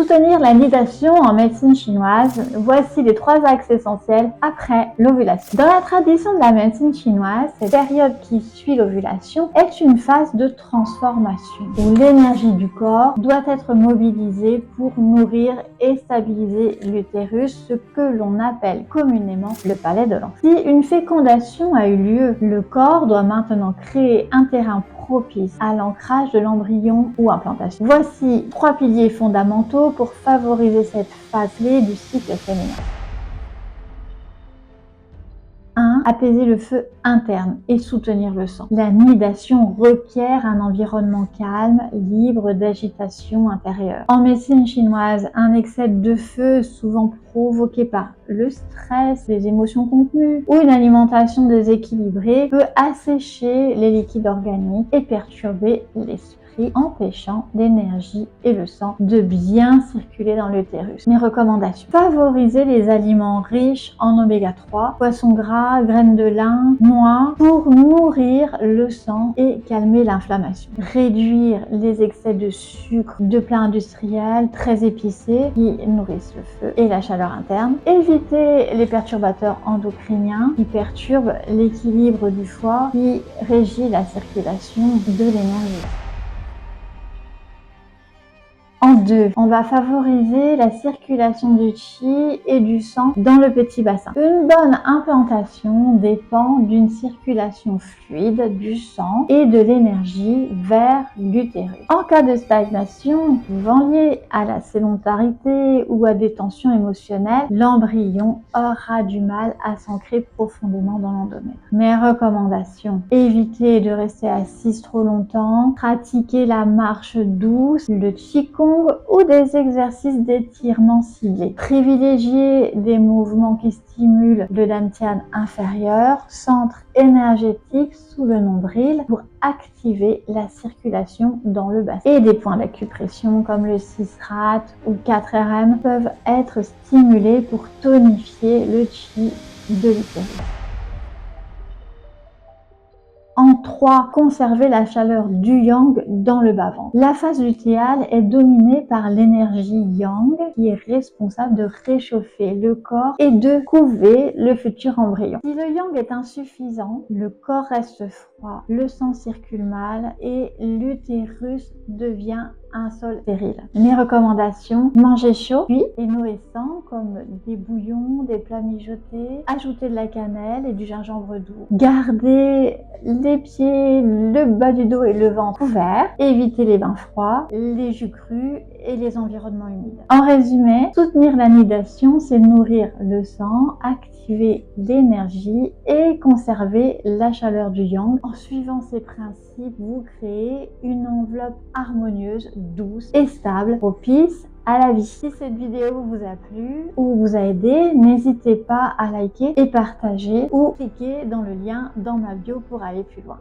Soutenir la nidation en médecine chinoise, voici les 3 axes essentiels après l'ovulation. Dans la tradition de la médecine chinoise, cette période qui suit l'ovulation est une phase de transformation où l'énergie du corps doit être mobilisée pour nourrir et stabiliser l'utérus, ce que l'on appelle communément le palais de l'enfant. Si une fécondation a eu lieu, le corps doit maintenant créer un terrain propice à l'ancrage de l'embryon ou implantation. Voici 3 piliers fondamentaux pour favoriser cette phase clé du cycle féminin. 1. Apaiser le feu interne et soutenir le sang. La nidation requiert un environnement calme, libre d'agitation intérieure. En médecine chinoise, un excès de feu, souvent provoqué par le stress, les émotions contenues ou une alimentation déséquilibrée, peut assécher les liquides organiques et perturber l'esprit, empêchant l'énergie et le sang de bien circuler dans l'utérus. Mes recommandations: favoriser les aliments riches en oméga 3, poissons gras, graines de lin, noix, pour nourrir le sang et calmer l'inflammation. Réduire les excès de sucre, de plats industriels très épicés qui nourrissent le feu et la chaleur interne. Éviter les perturbateurs endocriniens qui perturbent l'équilibre du foie qui régit la circulation de l'énergie. En 2, on va favoriser la circulation du qi et du sang dans le petit bassin. Une bonne implantation dépend d'une circulation fluide du sang et de l'énergie vers l'utérus. En cas de stagnation, souvent liée à la sédentarité ou à des tensions émotionnelles, l'embryon aura du mal à s'ancrer profondément dans l'endomètre. Mes recommandations: éviter de rester assise trop longtemps, pratiquer la marche douce, le qigong ou des exercices d'étirement ciblés. Privilégier des mouvements qui stimulent le dantian inférieur, centre énergétique sous le nombril, pour activer la circulation dans le bassin. Et des points d'acupression comme le 6-RAT ou 4RM peuvent être stimulés pour tonifier le qi de l'utérus. En 3, conserver la chaleur du yang dans le bas-ventre. La phase lutéale est dominée par l'énergie yang qui est responsable de réchauffer le corps et de couver le futur embryon. Si le yang est insuffisant, le corps reste froid, le sang circule mal et l'utérus devient un sol stérile. Mes recommandations: manger chaud, cuit et nourrissant comme des bouillons, des plats mijotés, ajouter de la cannelle et du gingembre doux. Garder les pieds, le bas du dos et le ventre couverts, éviter les bains froids, les jus crus et les environnements humides. En résumé, soutenir la nidation, c'est nourrir le sang, activer l'énergie et conserver la chaleur du yang. En suivant ces principes, vous créez une enveloppe harmonieuse, douce et stable, propice à la vie. Si cette vidéo vous a plu ou vous a aidé, n'hésitez pas à liker et partager ou cliquer dans le lien dans ma bio pour aller plus loin.